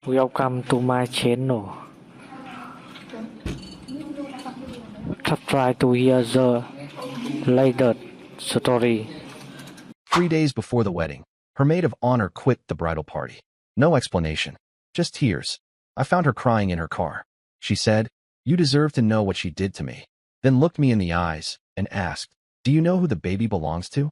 Welcome to my channel. Try to hear the latest story. 3 days before the wedding, her maid of honor quit the bridal party. No explanation, just tears. I found her crying in her car. She said, "You deserve to know what she did to me." Then looked me in the eyes and asked, "Do you know who the baby belongs to?"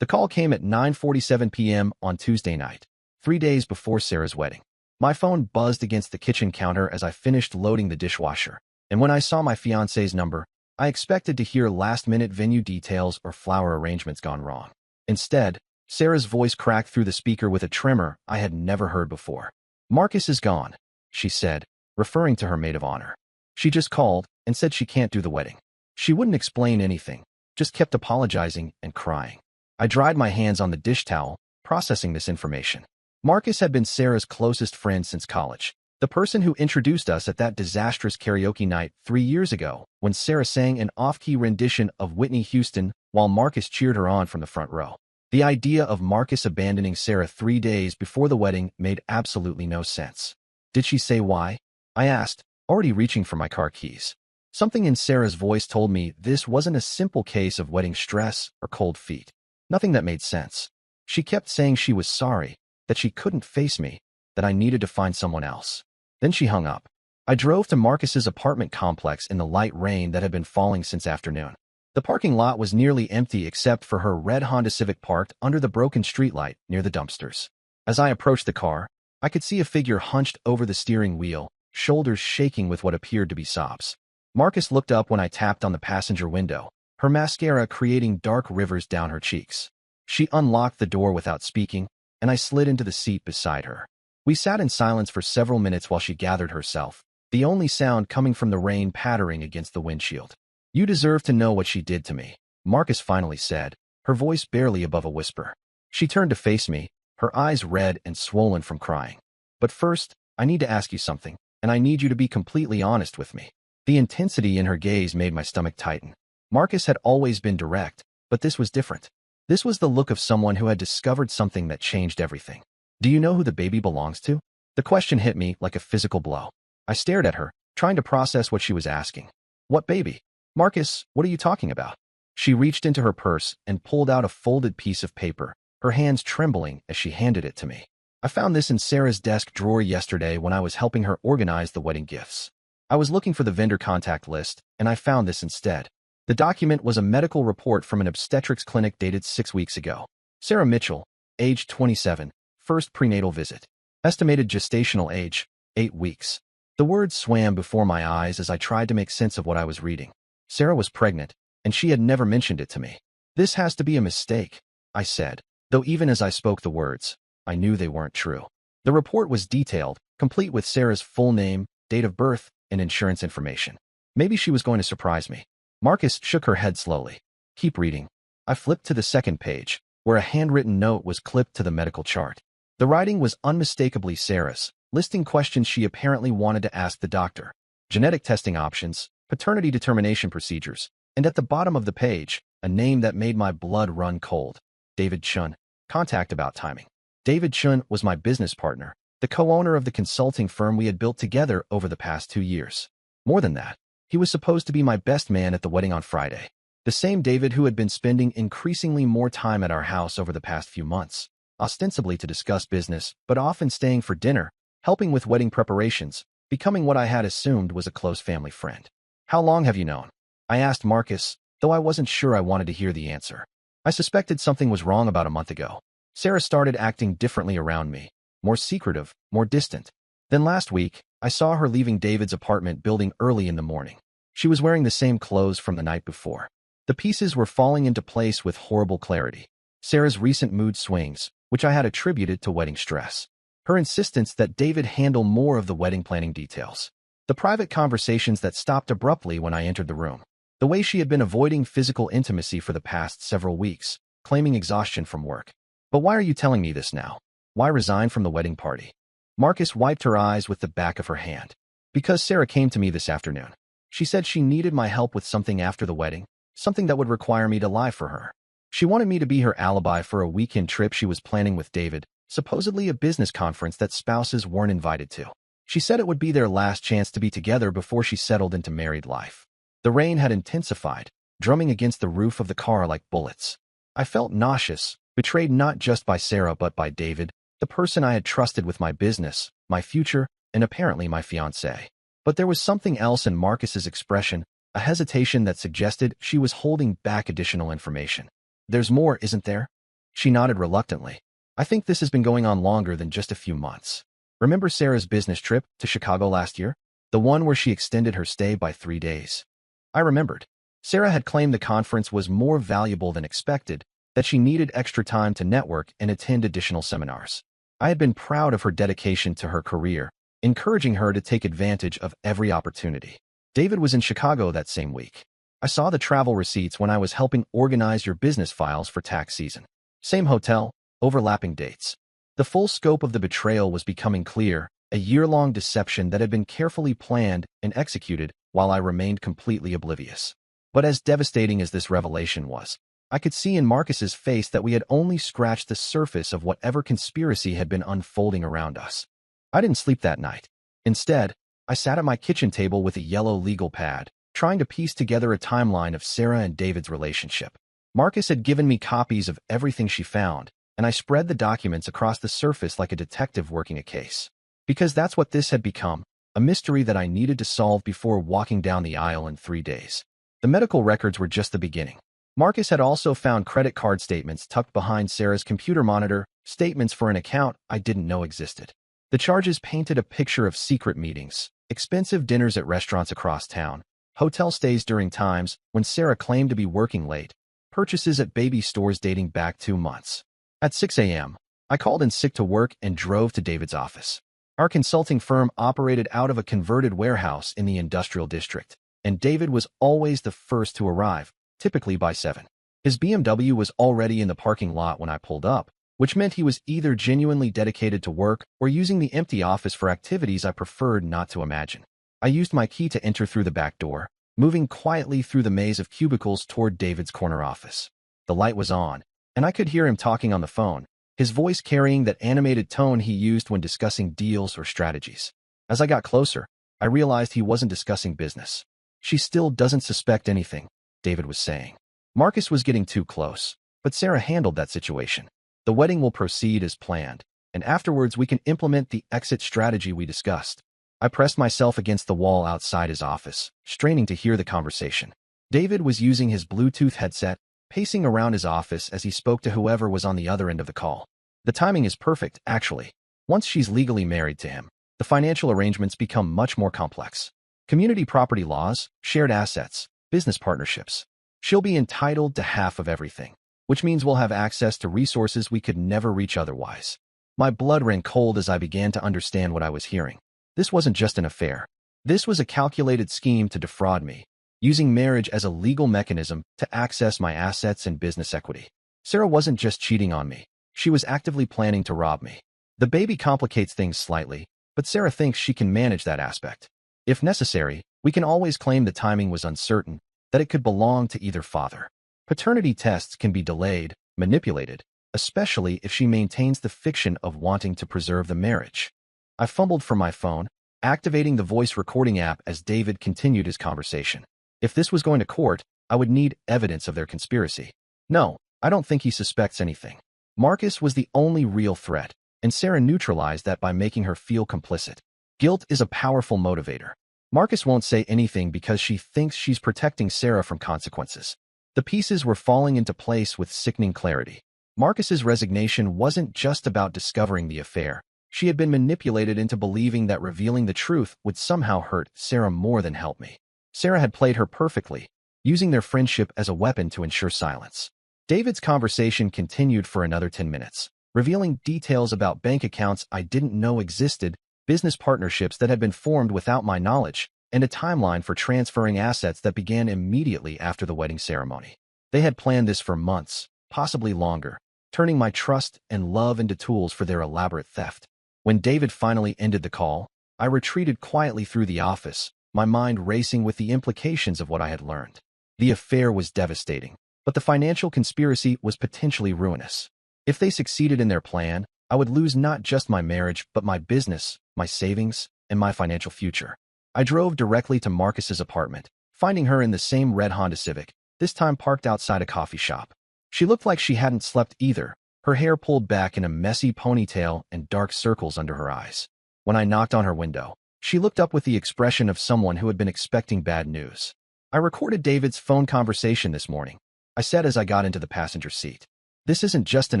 The call came at 9:47 p.m. on Tuesday night, 3 days before Sarah's wedding. My phone buzzed against the kitchen counter as I finished loading the dishwasher, and when I saw my fiancé's number, I expected to hear last-minute venue details or flower arrangements gone wrong. Instead, Sarah's voice cracked through the speaker with a tremor I had never heard before. "Marcus is gone," she said, referring to her maid of honor. "She just called and said she can't do the wedding." She wouldn't explain anything, just kept apologizing and crying. I dried my hands on the dish towel, processing this information. Marcus had been Sarah's closest friend since college, the person who introduced us at that disastrous karaoke night 3 years ago when Sarah sang an off-key rendition of Whitney Houston while Marcus cheered her on from the front row. The idea of Marcus abandoning Sarah 3 days before the wedding made absolutely no sense. "Did she say why?" I asked, already reaching for my car keys. Something in Sarah's voice told me this wasn't a simple case of wedding stress or cold feet. Nothing that made sense. She kept saying she was sorry, that she couldn't face me, that I needed to find someone else. Then she hung up. I drove to Marcus's apartment complex in the light rain that had been falling since afternoon. The parking lot was nearly empty except for her red Honda Civic parked under the broken streetlight near the dumpsters. As I approached the car, I could see a figure hunched over the steering wheel, shoulders shaking with what appeared to be sobs. Marcus looked up when I tapped on the passenger window, her mascara creating dark rivers down her cheeks. She unlocked the door without speaking, and I slid into the seat beside her. We sat in silence for several minutes while she gathered herself, the only sound coming from the rain pattering against the windshield. "You deserve to know what she did to me," Marcus finally said, her voice barely above a whisper. She turned to face me, her eyes red and swollen from crying. "But first, I need to ask you something, and I need you to be completely honest with me." The intensity in her gaze made my stomach tighten. Marcus had always been direct, but this was different. This was the look of someone who had discovered something that changed everything. "Do you know who the baby belongs to?" The question hit me like a physical blow. I stared at her, trying to process what she was asking. "What baby? Marcus, what are you talking about?" She reached into her purse and pulled out a folded piece of paper, her hands trembling as she handed it to me. "I found this in Sarah's desk drawer yesterday when I was helping her organize the wedding gifts. I was looking for the vendor contact list, and I found this instead." The document was a medical report from an obstetrics clinic dated 6 weeks ago. Sarah Mitchell, age 27, first prenatal visit. Estimated gestational age, 8 weeks. The words swam before my eyes as I tried to make sense of what I was reading. Sarah was pregnant, and she had never mentioned it to me. "This has to be a mistake," I said, though even as I spoke the words, I knew they weren't true. The report was detailed, complete with Sarah's full name, date of birth, and insurance information. Maybe she was going to surprise me. Marcus shook her head slowly. "Keep reading." I flipped to the second page, where a handwritten note was clipped to the medical chart. The writing was unmistakably Sarah's, listing questions she apparently wanted to ask the doctor, genetic testing options, paternity determination procedures, and at the bottom of the page, a name that made my blood run cold. David Chun. Contact about timing. David Chun was my business partner, the co-owner of the consulting firm we had built together over the past 2 years. More than that, he was supposed to be my best man at the wedding on Friday. The same David who had been spending increasingly more time at our house over the past few months, ostensibly to discuss business, but often staying for dinner, helping with wedding preparations, becoming what I had assumed was a close family friend. "How long have you known?" I asked Marcus, though I wasn't sure I wanted to hear the answer. I suspected something was wrong about a month ago. Sarah started acting differently around me, more secretive, more distant. Then last week, I saw her leaving David's apartment building early in the morning. She was wearing the same clothes from the night before. The pieces were falling into place with horrible clarity. Sarah's recent mood swings, which I had attributed to wedding stress. Her insistence that David handle more of the wedding planning details. The private conversations that stopped abruptly when I entered the room. The way she had been avoiding physical intimacy for the past several weeks, claiming exhaustion from work. "But why are you telling me this now? Why resign from the wedding party?" Marcus wiped her eyes with the back of her hand. "Because Sarah came to me this afternoon. She said she needed my help with something after the wedding, something that would require me to lie for her. She wanted me to be her alibi for a weekend trip she was planning with David, supposedly a business conference that spouses weren't invited to. She said it would be their last chance to be together before she settled into married life. The rain had intensified, drumming against the roof of the car like bullets. I felt nauseous, betrayed not just by Sarah but by David, the person I had trusted with my business, my future, and apparently my fiancé. But there was something else in Marcus's expression, a hesitation that suggested she was holding back additional information. There's more, isn't there? She nodded reluctantly. I think this has been going on longer than just a few months. Remember Sarah's business trip to Chicago last year? The one where she extended her stay by 3 days. I remembered. Sarah had claimed the conference was more valuable than expected, that she needed extra time to network and attend additional seminars. I had been proud of her dedication to her career, encouraging her to take advantage of every opportunity. David was in Chicago that same week. I saw the travel receipts when I was helping organize your business files for tax season. Same hotel, overlapping dates. The full scope of the betrayal was becoming clear, a year-long deception that had been carefully planned and executed while I remained completely oblivious. But as devastating as this revelation was, I could see in Marcus's face that we had only scratched the surface of whatever conspiracy had been unfolding around us. I didn't sleep that night. Instead, I sat at my kitchen table with a yellow legal pad, trying to piece together a timeline of Sarah and David's relationship. Marcus had given me copies of everything she found, and I spread the documents across the surface like a detective working a case. Because that's what this had become, a mystery that I needed to solve before walking down the aisle in 3 days. The medical records were just the beginning. Marcus had also found credit card statements tucked behind Sarah's computer monitor, statements for an account I didn't know existed. The charges painted a picture of secret meetings, expensive dinners at restaurants across town, hotel stays during times when Sarah claimed to be working late, purchases at baby stores dating back 2 months. At 6 a.m., I called in sick to work and drove to David's office. Our consulting firm operated out of a converted warehouse in the industrial district, and David was always the first to arrive, typically by 7. His BMW was already in the parking lot when I pulled up, which meant he was either genuinely dedicated to work or using the empty office for activities I preferred not to imagine. I used my key to enter through the back door, moving quietly through the maze of cubicles toward David's corner office. The light was on, and I could hear him talking on the phone, his voice carrying that animated tone he used when discussing deals or strategies. As I got closer, I realized he wasn't discussing business. She still doesn't suspect anything, David was saying. Marcus was getting too close, but Sarah handled that situation. The wedding will proceed as planned, and afterwards we can implement the exit strategy we discussed. I pressed myself against the wall outside his office, straining to hear the conversation. David was using his Bluetooth headset, pacing around his office as he spoke to whoever was on the other end of the call. The timing is perfect, actually. Once she's legally married to him, the financial arrangements become much more complex. Community property laws, shared assets, business partnerships. She'll be entitled to half of everything, which means we'll have access to resources we could never reach otherwise. My blood ran cold as I began to understand what I was hearing. This wasn't just an affair. This was a calculated scheme to defraud me, using marriage as a legal mechanism to access my assets and business equity. Sarah wasn't just cheating on me. She was actively planning to rob me. The baby complicates things slightly, but Sarah thinks she can manage that aspect. If necessary, we can always claim the timing was uncertain, that it could belong to either father. Paternity tests can be delayed, manipulated, especially if she maintains the fiction of wanting to preserve the marriage. I fumbled for my phone, activating the voice recording app as David continued his conversation. If this was going to court, I would need evidence of their conspiracy. No, I don't think he suspects anything. Marcus was the only real threat, and Sarah neutralized that by making her feel complicit. Guilt is a powerful motivator. Marcus won't say anything because she thinks she's protecting Sarah from consequences. The pieces were falling into place with sickening clarity. Marcus's resignation wasn't just about discovering the affair. She had been manipulated into believing that revealing the truth would somehow hurt Sarah more than help me. Sarah had played her perfectly, using their friendship as a weapon to ensure silence. David's conversation continued for another 10 minutes, revealing details about bank accounts I didn't know existed, business partnerships that had been formed without my knowledge, and a timeline for transferring assets that began immediately after the wedding ceremony. They had planned this for months, possibly longer, turning my trust and love into tools for their elaborate theft. When David finally ended the call, I retreated quietly through the office, my mind racing with the implications of what I had learned. The affair was devastating, but the financial conspiracy was potentially ruinous. If they succeeded in their plan, I would lose not just my marriage, but my business, my savings, and my financial future. I drove directly to Marcus's apartment, finding her in the same red Honda Civic, this time parked outside a coffee shop. She looked like she hadn't slept either, her hair pulled back in a messy ponytail and dark circles under her eyes. When I knocked on her window, she looked up with the expression of someone who had been expecting bad news. I recorded David's phone conversation this morning, I said as I got into the passenger seat. This isn't just an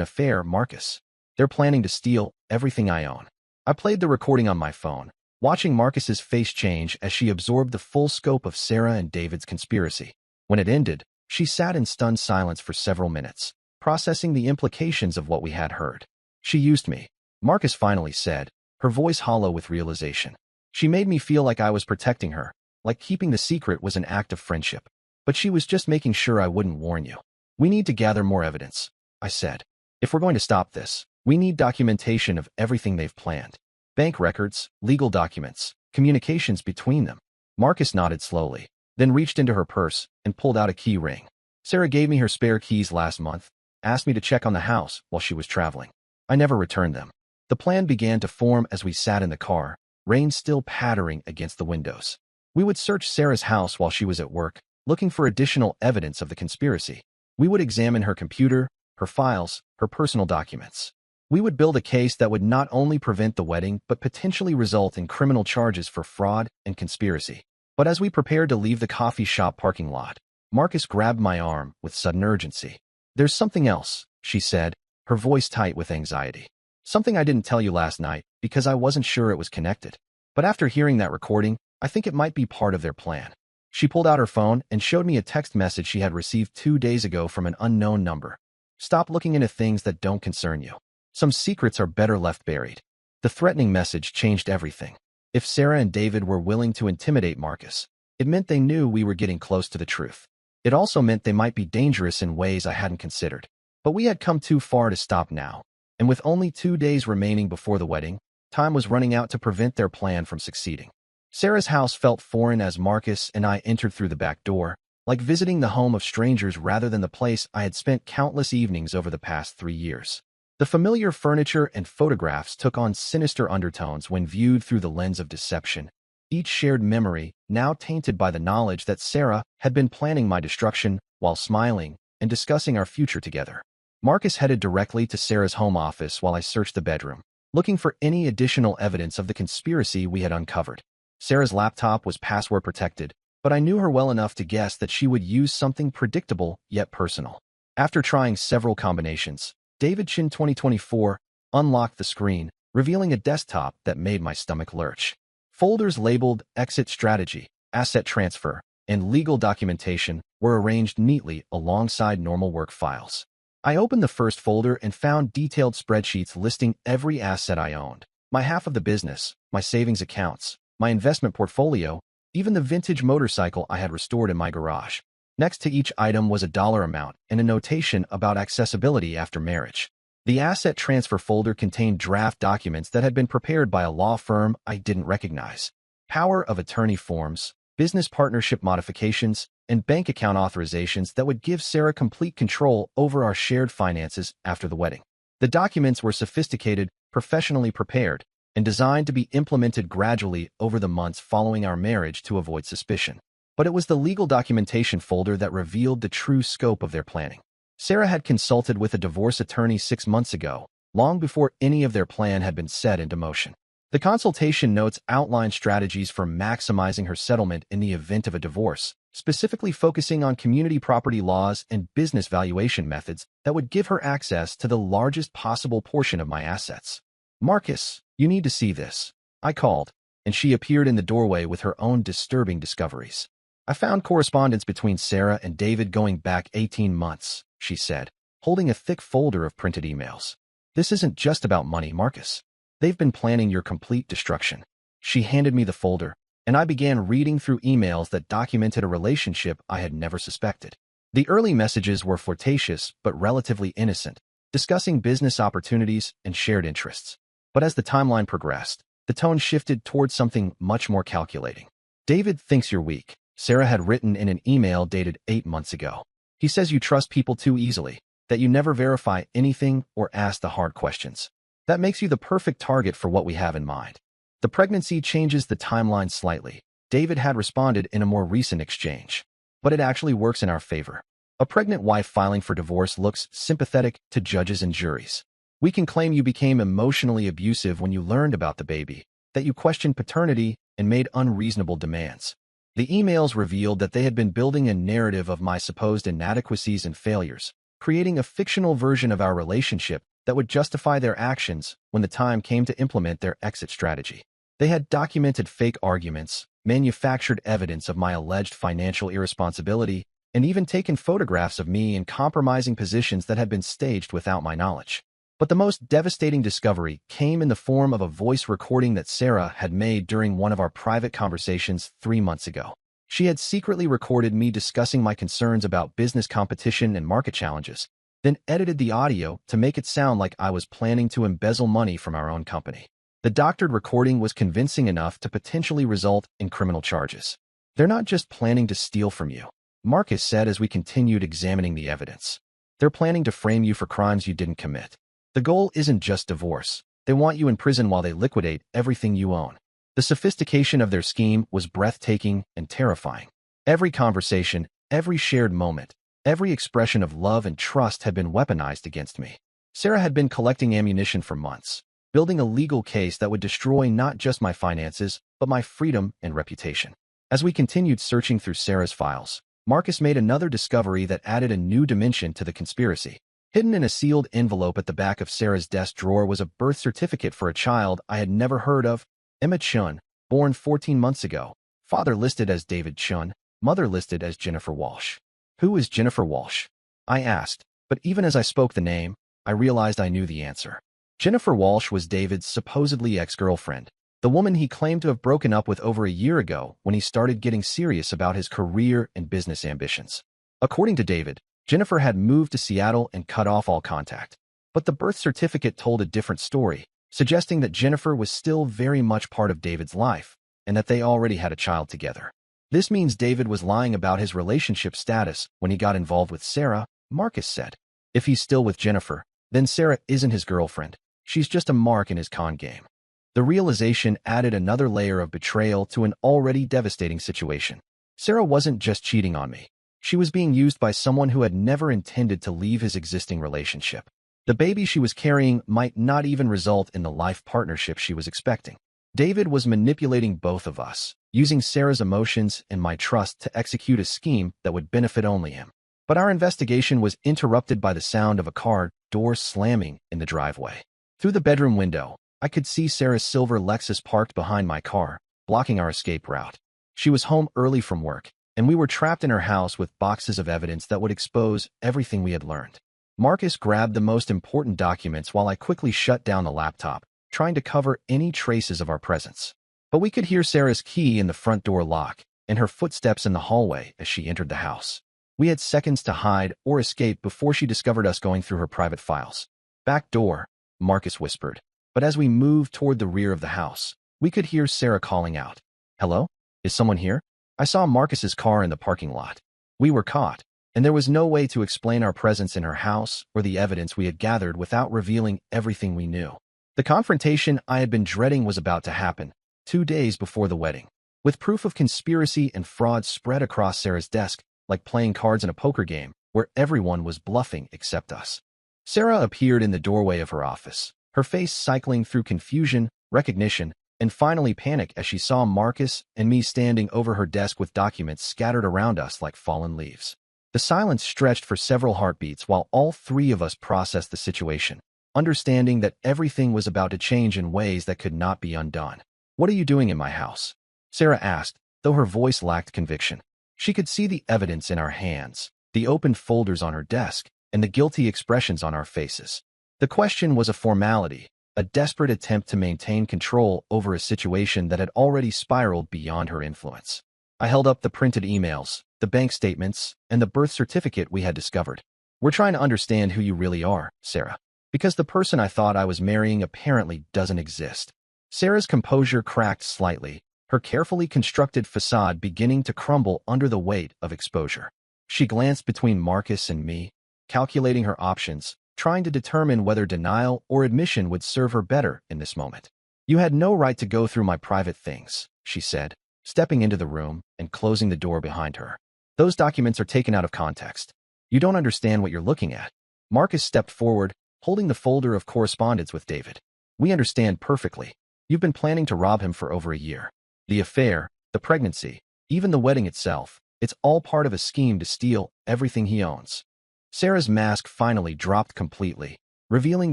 affair, Marcus. They're planning to steal everything I own. I played the recording on my phone, watching Marcus's face change as she absorbed the full scope of Sarah and David's conspiracy. When it ended, she sat in stunned silence for several minutes, processing the implications of what we had heard. She used me, Marcus finally said, her voice hollow with realization. She made me feel like I was protecting her, like keeping the secret was an act of friendship. But she was just making sure I wouldn't warn you. We need to gather more evidence, I said. If we're going to stop this, we need documentation of everything they've planned. Bank records, legal documents, communications between them. Marcus nodded slowly, then reached into her purse and pulled out a key ring. Sarah gave me her spare keys last month, asked me to check on the house while she was traveling. I never returned them. The plan began to form as we sat in the car, rain still pattering against the windows. We would search Sarah's house while she was at work, looking for additional evidence of the conspiracy. We would examine her computer, her files, her personal documents. We would build a case that would not only prevent the wedding but potentially result in criminal charges for fraud and conspiracy. But as we prepared to leave the coffee shop parking lot, Marcus grabbed my arm with sudden urgency. There's something else, she said, her voice tight with anxiety. Something I didn't tell you last night because I wasn't sure it was connected. But after hearing that recording, I think it might be part of their plan. She pulled out her phone and showed me a text message she had received 2 days ago from an unknown number. Stop looking into things that don't concern you. Some secrets are better left buried. The threatening message changed everything. If Sarah and David were willing to intimidate Marcus, it meant they knew we were getting close to the truth. It also meant they might be dangerous in ways I hadn't considered. But we had come too far to stop now. And with only 2 days remaining before the wedding, time was running out to prevent their plan from succeeding. Sarah's house felt foreign as Marcus and I entered through the back door, like visiting the home of strangers rather than the place I had spent countless evenings over the past 3 years. The familiar furniture and photographs took on sinister undertones when viewed through the lens of deception, each shared memory now tainted by the knowledge that Sarah had been planning my destruction while smiling and discussing our future together. Marcus headed directly to Sarah's home office while I searched the bedroom, looking for any additional evidence of the conspiracy we had uncovered. Sarah's laptop was password protected, but I knew her well enough to guess that she would use something predictable yet personal. After trying several combinations, David Chin 2024 unlocked the screen, revealing a desktop that made my stomach lurch. Folders labeled Exit Strategy, Asset Transfer, and Legal Documentation were arranged neatly alongside normal work files. I opened the first folder and found detailed spreadsheets listing every asset I owned, my half of the business, my savings accounts, my investment portfolio, even the vintage motorcycle I had restored in my garage. Next to each item was a dollar amount and a notation about accessibility after marriage. The asset transfer folder contained draft documents that had been prepared by a law firm I didn't recognize. Power of attorney forms, business partnership modifications, and bank account authorizations that would give Sarah complete control over our shared finances after the wedding. The documents were sophisticated, professionally prepared, and designed to be implemented gradually over the months following our marriage to avoid suspicion. But it was the legal documentation folder that revealed the true scope of their planning. Sarah had consulted with a divorce attorney 6 months ago, long before any of their plan had been set into motion. The consultation notes outlined strategies for maximizing her settlement in the event of a divorce, specifically focusing on community property laws and business valuation methods that would give her access to the largest possible portion of my assets. Marcus, you need to see this, I called, and she appeared in the doorway with her own disturbing discoveries. I found correspondence between Sarah and David going back 18 months, she said, holding a thick folder of printed emails. This isn't just about money, Marcus. They've been planning your complete destruction. She handed me the folder, and I began reading through emails that documented a relationship I had never suspected. The early messages were flirtatious but relatively innocent, discussing business opportunities and shared interests. But as the timeline progressed, the tone shifted towards something much more calculating. David thinks you're weak, Sarah had written in an email dated 8 months ago. He says you trust people too easily, that you never verify anything or ask the hard questions. That makes you the perfect target for what we have in mind. The pregnancy changes the timeline slightly. David had responded in a more recent exchange. But it actually works in our favor. A pregnant wife filing for divorce looks sympathetic to judges and juries. We can claim you became emotionally abusive when you learned about the baby, that you questioned paternity and made unreasonable demands. The emails revealed that they had been building a narrative of my supposed inadequacies and failures, creating a fictional version of our relationship that would justify their actions when the time came to implement their exit strategy. They had documented fake arguments, manufactured evidence of my alleged financial irresponsibility, and even taken photographs of me in compromising positions that had been staged without my knowledge. But the most devastating discovery came in the form of a voice recording that Sarah had made during one of our private conversations 3 months ago. She had secretly recorded me discussing my concerns about business competition and market challenges, then edited the audio to make it sound like I was planning to embezzle money from our own company. The doctored recording was convincing enough to potentially result in criminal charges. "They're not just planning to steal from you," Marcus said as we continued examining the evidence. "They're planning to frame you for crimes you didn't commit. The goal isn't just divorce. They want you in prison while they liquidate everything you own." The sophistication of their scheme was breathtaking and terrifying. Every conversation, every shared moment, every expression of love and trust had been weaponized against me. Sarah had been collecting ammunition for months, building a legal case that would destroy not just my finances, but my freedom and reputation. As we continued searching through Sarah's files, Marcus made another discovery that added a new dimension to the conspiracy. Hidden in a sealed envelope at the back of Sarah's desk drawer was a birth certificate for a child I had never heard of, Emma Chun, born 14 months ago, father listed as David Chun, mother listed as Jennifer Walsh. "Who is Jennifer Walsh?" I asked, but even as I spoke the name, I realized I knew the answer. Jennifer Walsh was David's supposedly ex-girlfriend, the woman he claimed to have broken up with over a year ago when he started getting serious about his career and business ambitions. According to David, Jennifer had moved to Seattle and cut off all contact. But the birth certificate told a different story, suggesting that Jennifer was still very much part of David's life, and that they already had a child together. This means David was lying about his relationship status when he got involved with Sarah, Marcus said. If he's still with Jennifer, then Sarah isn't his girlfriend. She's just a mark in his con game. The realization added another layer of betrayal to an already devastating situation. Sarah wasn't just cheating on me. She was being used by someone who had never intended to leave his existing relationship. The baby she was carrying might not even result in the life partnership she was expecting. David was manipulating both of us, using Sarah's emotions and my trust to execute a scheme that would benefit only him. But our investigation was interrupted by the sound of a car door slamming in the driveway. Through the bedroom window, I could see Sarah's silver Lexus parked behind my car, blocking our escape route. She was home early from work, and we were trapped in her house with boxes of evidence that would expose everything we had learned. Marcus grabbed the most important documents while I quickly shut down the laptop, trying to cover any traces of our presence. But we could hear Sarah's key in the front door lock and her footsteps in the hallway as she entered the house. We had seconds to hide or escape before she discovered us going through her private files. "Back door," Marcus whispered. But as we moved toward the rear of the house, we could hear Sarah calling out, "Hello? Is someone here?" I saw Marcus's car in the parking lot. We were caught, and there was no way to explain our presence in her house or the evidence we had gathered without revealing everything we knew. The confrontation I had been dreading was about to happen, 2 days before the wedding. With proof of conspiracy and fraud spread across Sarah's desk, like playing cards in a poker game, where everyone was bluffing except us. Sarah appeared in the doorway of her office, her face cycling through confusion, recognition, and finally panic as she saw Marcus and me standing over her desk with documents scattered around us like fallen leaves. The silence stretched for several heartbeats while all three of us processed the situation, understanding that everything was about to change in ways that could not be undone. "What are you doing in my house?" Sarah asked, though her voice lacked conviction. She could see the evidence in our hands, the open folders on her desk, and the guilty expressions on our faces. The question was a formality, a desperate attempt to maintain control over a situation that had already spiraled beyond her influence. I held up the printed emails, the bank statements, and the birth certificate we had discovered. "We're trying to understand who you really are, Sarah, because the person I thought I was marrying apparently doesn't exist." Sarah's composure cracked slightly, her carefully constructed facade beginning to crumble under the weight of exposure. She glanced between Marcus and me, calculating her options, trying to determine whether denial or admission would serve her better in this moment. You had no right to go through my private things, she said, stepping into the room and closing the door behind her. Those documents are taken out of context. You don't understand what you're looking at. Marcus stepped forward, holding the folder of correspondence with David. We understand perfectly. You've been planning to rob him for over a year. The affair, the pregnancy, even the wedding itself, it's all part of a scheme to steal everything he owns. Sarah's mask finally dropped completely, revealing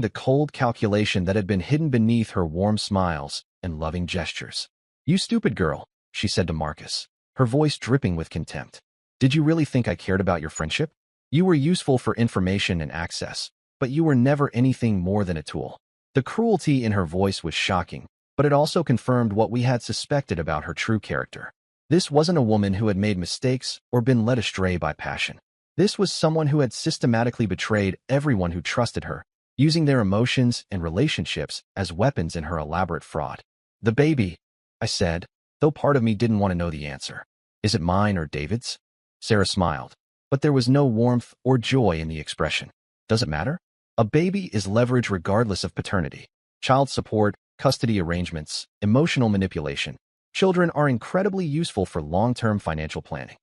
the cold calculation that had been hidden beneath her warm smiles and loving gestures. You stupid girl, she said to Marcus, her voice dripping with contempt. Did you really think I cared about your friendship? You were useful for information and access, but you were never anything more than a tool. The cruelty in her voice was shocking, but it also confirmed what we had suspected about her true character. This wasn't a woman who had made mistakes or been led astray by passion. This was someone who had systematically betrayed everyone who trusted her, using their emotions and relationships as weapons in her elaborate fraud. The baby, I said, though part of me didn't want to know the answer. Is it mine or David's? Sarah smiled, but there was no warmth or joy in the expression. Does it matter? A baby is leverage regardless of paternity. Child support, custody arrangements, emotional manipulation. Children are incredibly useful for long-term financial planning.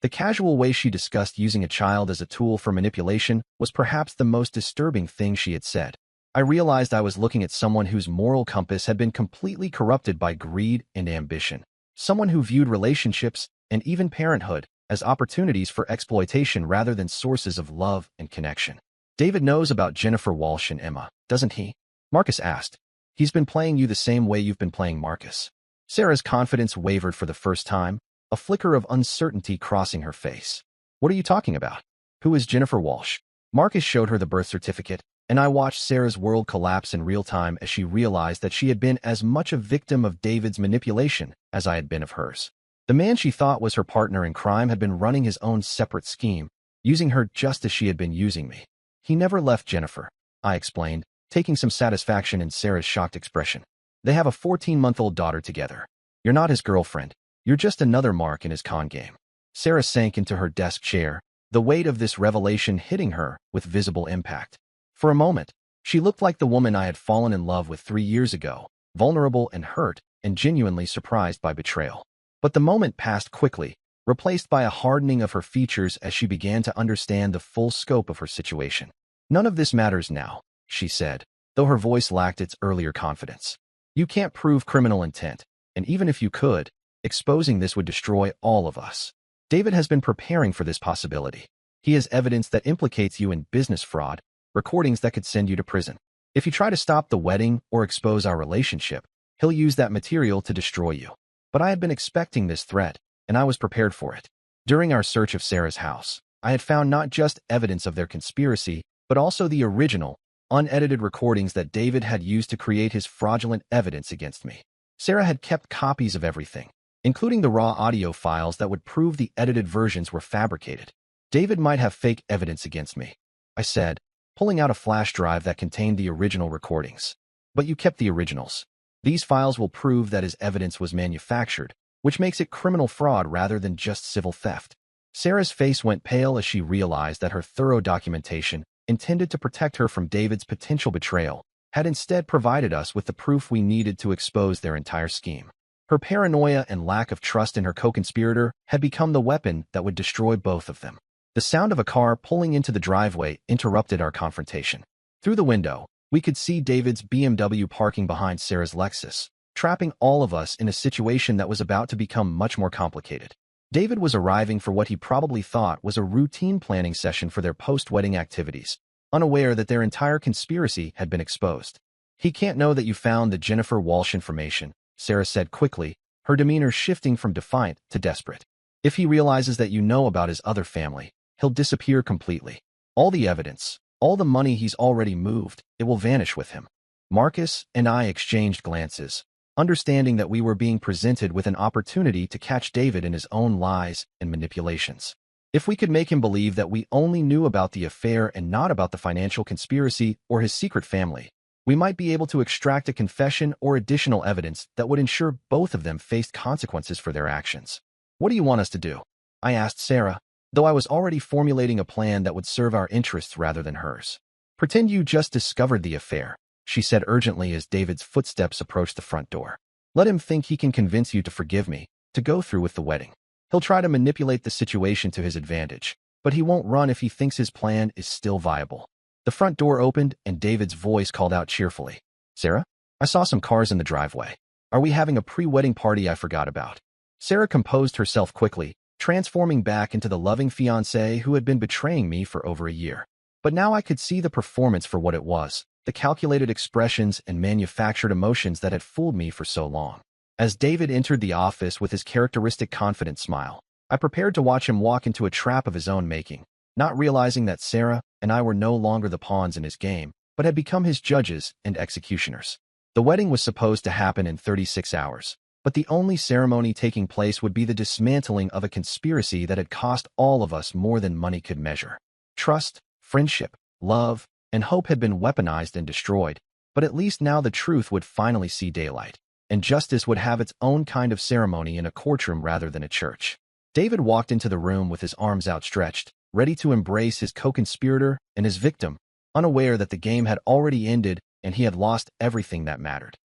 The casual way she discussed using a child as a tool for manipulation was perhaps the most disturbing thing she had said. I realized I was looking at someone whose moral compass had been completely corrupted by greed and ambition. Someone who viewed relationships, and even parenthood, as opportunities for exploitation rather than sources of love and connection. David knows about Jennifer Walsh and Emma, doesn't he? Marcus asked. He's been playing you the same way you've been playing Marcus. Sarah's confidence wavered for the first time, a flicker of uncertainty crossing her face. What are you talking about? Who is Jennifer Walsh? Marcus showed her the birth certificate, and I watched Sarah's world collapse in real time as she realized that she had been as much a victim of David's manipulation as I had been of hers. The man she thought was her partner in crime had been running his own separate scheme, using her just as she had been using me. He never left Jennifer, I explained, taking some satisfaction in Sarah's shocked expression. They have a 14-month-old daughter together. You're not his girlfriend. You're just another mark in his con game. Sarah sank into her desk chair, the weight of this revelation hitting her with visible impact. For a moment, she looked like the woman I had fallen in love with 3 years ago, vulnerable and hurt and genuinely surprised by betrayal. But the moment passed quickly, replaced by a hardening of her features as she began to understand the full scope of her situation. None of this matters now, she said, though her voice lacked its earlier confidence. You can't prove criminal intent, and even if you could, exposing this would destroy all of us. David has been preparing for this possibility. He has evidence that implicates you in business fraud, recordings that could send you to prison. If you try to stop the wedding or expose our relationship, he'll use that material to destroy you. But I had been expecting this threat, and I was prepared for it. During our search of Sarah's house, I had found not just evidence of their conspiracy, but also the original, unedited recordings that David had used to create his fraudulent evidence against me. Sarah had kept copies of everything, including the raw audio files that would prove the edited versions were fabricated. David might have fake evidence against me, I said, pulling out a flash drive that contained the original recordings. But you kept the originals. These files will prove that his evidence was manufactured, which makes it criminal fraud rather than just civil theft. Sarah's face went pale as she realized that her thorough documentation, intended to protect her from David's potential betrayal, had instead provided us with the proof we needed to expose their entire scheme. Her paranoia and lack of trust in her co-conspirator had become the weapon that would destroy both of them. The sound of a car pulling into the driveway interrupted our confrontation. Through the window, we could see David's BMW parking behind Sarah's Lexus, trapping all of us in a situation that was about to become much more complicated. David was arriving for what he probably thought was a routine planning session for their post-wedding activities, unaware that their entire conspiracy had been exposed. He can't know that you found the Jennifer Walsh information, Sarah said quickly, her demeanor shifting from defiant to desperate. If he realizes that you know about his other family, he'll disappear completely. All the evidence, all the money he's already moved, it will vanish with him. Marcus and I exchanged glances, understanding that we were being presented with an opportunity to catch David in his own lies and manipulations. If we could make him believe that we only knew about the affair and not about the financial conspiracy or his secret family, we might be able to extract a confession or additional evidence that would ensure both of them faced consequences for their actions. What do you want us to do? I asked Sarah, though I was already formulating a plan that would serve our interests rather than hers. Pretend you just discovered the affair, she said urgently as David's footsteps approached the front door. Let him think he can convince you to forgive me, to go through with the wedding. He'll try to manipulate the situation to his advantage, but he won't run if he thinks his plan is still viable. The front door opened and David's voice called out cheerfully. Sarah? I saw some cars in the driveway. Are we having a pre-wedding party I forgot about? Sarah composed herself quickly, transforming back into the loving fiancée who had been betraying me for over a year. But now I could see the performance for what it was, the calculated expressions and manufactured emotions that had fooled me for so long. As David entered the office with his characteristic confident smile, I prepared to watch him walk into a trap of his own making, not realizing that Sarah and I were no longer the pawns in his game, but had become his judges and executioners. The wedding was supposed to happen in 36 hours, but the only ceremony taking place would be the dismantling of a conspiracy that had cost all of us more than money could measure. Trust, friendship, love, and hope had been weaponized and destroyed, but at least now the truth would finally see daylight, and justice would have its own kind of ceremony in a courtroom rather than a church. David walked into the room with his arms outstretched, ready to embrace his co-conspirator and his victim, unaware that the game had already ended and he had lost everything that mattered.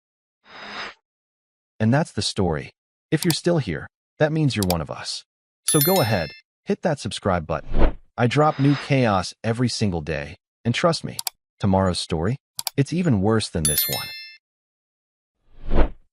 And that's the story. If you're still here, that means you're one of us. So go ahead, hit that subscribe button. I drop new chaos every single day, and trust me, tomorrow's story, it's even worse than this one.